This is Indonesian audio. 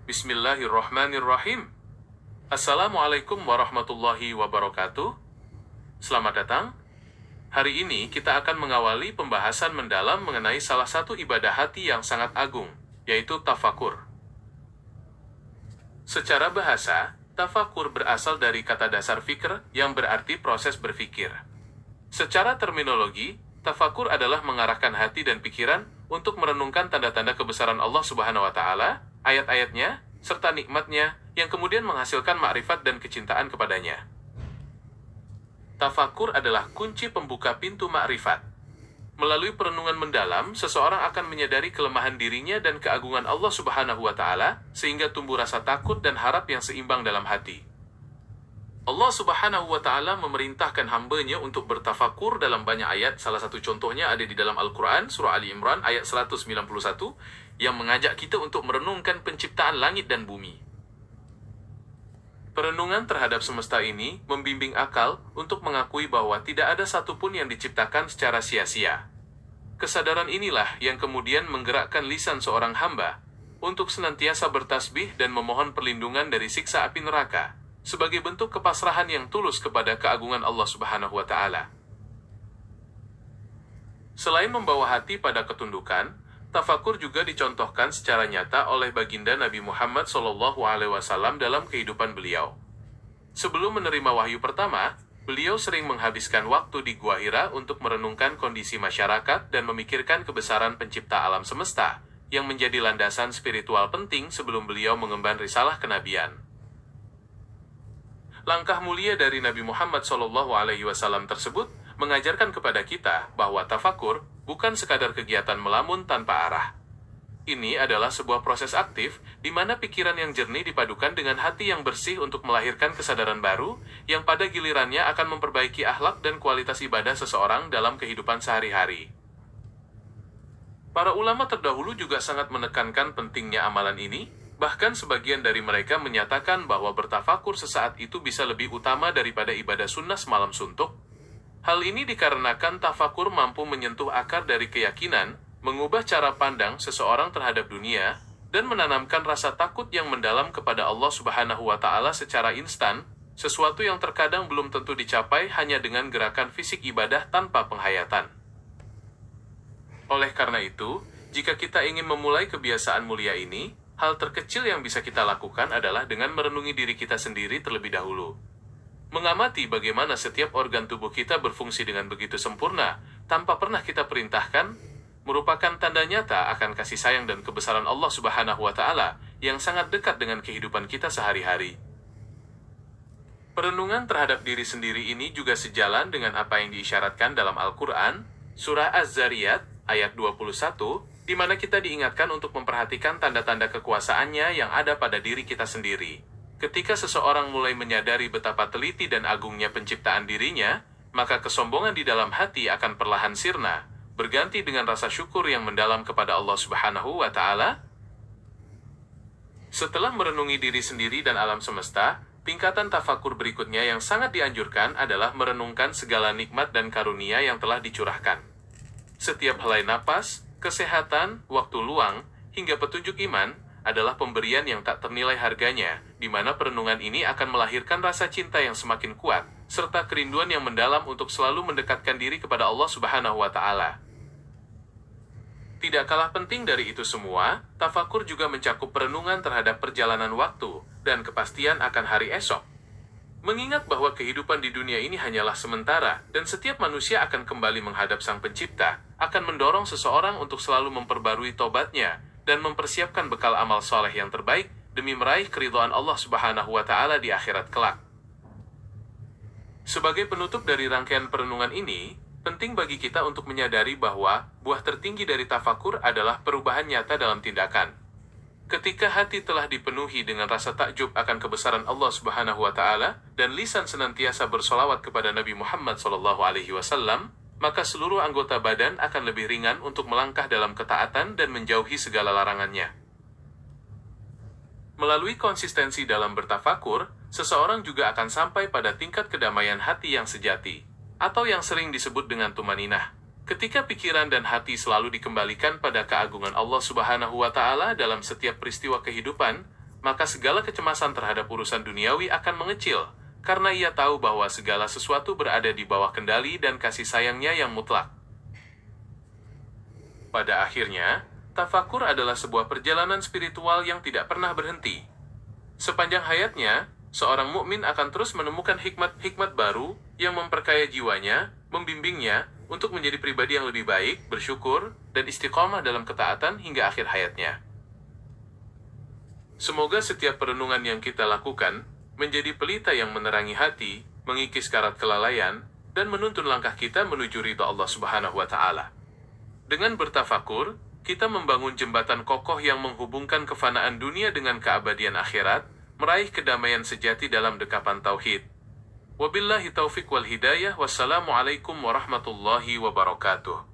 Bismillahirrahmanirrahim. Assalamualaikum warahmatullahi wabarakatuh. Selamat datang. Hari ini kita akan mengawali pembahasan mendalam mengenai salah satu ibadah hati yang sangat agung, yaitu tafakur. Secara bahasa, tafakur berasal dari kata dasar fikr yang berarti proses berpikir. Secara terminologi, tafakur adalah mengarahkan hati dan pikiran untuk merenungkan tanda-tanda kebesaran Allah Subhanahu wa Ta'ala, ayat-ayatnya, serta nikmatnya, yang kemudian menghasilkan makrifat dan kecintaan kepadanya. Tafakur adalah kunci pembuka pintu makrifat. Melalui perenungan mendalam, seseorang akan menyadari kelemahan dirinya dan keagungan Allah Subhanahu wa Ta'ala, sehingga tumbuh rasa takut dan harap yang seimbang dalam hati. Allah Subhanahu wa Ta'ala memerintahkan hamba-Nya untuk bertafakur dalam banyak ayat. Salah satu contohnya ada di dalam Al-Quran, surah Ali Imran ayat 191, yang mengajak kita untuk merenungkan penciptaan langit dan bumi. Perenungan terhadap semesta ini membimbing akal untuk mengakui bahwa tidak ada satupun yang diciptakan secara sia-sia. Kesadaran inilah yang kemudian menggerakkan lisan seorang hamba untuk senantiasa bertasbih dan memohon perlindungan dari siksa api neraka, sebagai bentuk kepasrahan yang tulus kepada keagungan Allah Subhanahu wa Ta'ala. Selain membawa hati pada ketundukan, tafakur juga dicontohkan secara nyata oleh baginda Nabi Muhammad SAW dalam kehidupan beliau. Sebelum menerima wahyu pertama, beliau sering menghabiskan waktu di Gua Hira untuk merenungkan kondisi masyarakat dan memikirkan kebesaran pencipta alam semesta, yang menjadi landasan spiritual penting sebelum beliau mengemban risalah kenabian. Langkah mulia dari Nabi Muhammad SAW tersebut mengajarkan kepada kita bahwa tafakur bukan sekadar kegiatan melamun tanpa arah. Ini adalah sebuah proses aktif di mana pikiran yang jernih dipadukan dengan hati yang bersih untuk melahirkan kesadaran baru yang pada gilirannya akan memperbaiki akhlak dan kualitas ibadah seseorang dalam kehidupan sehari-hari. Para ulama terdahulu juga sangat menekankan pentingnya amalan ini, bahkan sebagian dari mereka menyatakan bahwa bertafakur sesaat itu bisa lebih utama daripada ibadah sunnah semalam suntuk. Hal ini dikarenakan tafakur mampu menyentuh akar dari keyakinan, mengubah cara pandang seseorang terhadap dunia, dan menanamkan rasa takut yang mendalam kepada Allah Subhanahu wa Ta'ala secara instan, sesuatu yang terkadang belum tentu dicapai hanya dengan gerakan fisik ibadah tanpa penghayatan. Oleh karena itu, jika kita ingin memulai kebiasaan mulia ini, hal terkecil yang bisa kita lakukan adalah dengan merenungi diri kita sendiri terlebih dahulu. Mengamati bagaimana setiap organ tubuh kita berfungsi dengan begitu sempurna, tanpa pernah kita perintahkan, merupakan tanda nyata akan kasih sayang dan kebesaran Allah Subhanahu wa Ta'ala yang sangat dekat dengan kehidupan kita sehari-hari. Perenungan terhadap diri sendiri ini juga sejalan dengan apa yang diisyaratkan dalam Al-Quran, surah Az-Zariyat, ayat 21, di mana kita diingatkan untuk memperhatikan tanda-tanda kekuasaannya yang ada pada diri kita sendiri. Ketika seseorang mulai menyadari betapa teliti dan agungnya penciptaan dirinya, maka kesombongan di dalam hati akan perlahan sirna, berganti dengan rasa syukur yang mendalam kepada Allah Subhanahu wa Ta'ala. Setelah merenungi diri sendiri dan alam semesta, tingkatan tafakur berikutnya yang sangat dianjurkan adalah merenungkan segala nikmat dan karunia yang telah dicurahkan. Setiap helai napas, kesehatan, waktu luang, hingga petunjuk iman, adalah pemberian yang tak ternilai harganya, di mana perenungan ini akan melahirkan rasa cinta yang semakin kuat, serta kerinduan yang mendalam untuk selalu mendekatkan diri kepada Allah Subhanahu wa Ta'ala. Tidak kalah penting dari itu semua, tafakur juga mencakup perenungan terhadap perjalanan waktu dan kepastian akan hari esok. Mengingat bahwa kehidupan di dunia ini hanyalah sementara, dan setiap manusia akan kembali menghadap Sang Pencipta, akan mendorong seseorang untuk selalu memperbarui tobatnya, dan mempersiapkan bekal amal soleh yang terbaik demi meraih keridhaan Allah Subhanahu wa Ta'ala di akhirat kelak. Sebagai penutup dari rangkaian perenungan ini, penting bagi kita untuk menyadari bahwa buah tertinggi dari tafakur adalah perubahan nyata dalam tindakan. Ketika hati telah dipenuhi dengan rasa takjub akan kebesaran Allah Subhanahu wa Ta'ala dan lisan senantiasa bersolawat kepada Nabi Muhammad SAW, maka seluruh anggota badan akan lebih ringan untuk melangkah dalam ketaatan dan menjauhi segala larangannya. Melalui konsistensi dalam bertafakur, seseorang juga akan sampai pada tingkat kedamaian hati yang sejati, atau yang sering disebut dengan tumaninah. Ketika pikiran dan hati selalu dikembalikan pada keagungan Allah Subhanahu wa Ta'ala dalam setiap peristiwa kehidupan, maka segala kecemasan terhadap urusan duniawi akan mengecil, karena ia tahu bahwa segala sesuatu berada di bawah kendali dan kasih sayangnya yang mutlak. Pada akhirnya, tafakur adalah sebuah perjalanan spiritual yang tidak pernah berhenti. Sepanjang hayatnya, seorang mukmin akan terus menemukan hikmat-hikmat baru yang memperkaya jiwanya, membimbingnya untuk menjadi pribadi yang lebih baik, bersyukur, dan istiqomah dalam ketaatan hingga akhir hayatnya. Semoga setiap perenungan yang kita lakukan menjadi pelita yang menerangi hati, mengikis karat kelalaian, dan menuntun langkah kita menuju ridha Allah Subhanahu wa Ta'ala. Dengan bertafakur, kita membangun jembatan kokoh yang menghubungkan kefanaan dunia dengan keabadian akhirat, meraih kedamaian sejati dalam dekapan tauhid. Wabillahi taufiq wal hidayah. Wassalamualaikum warahmatullahi wabarakatuh.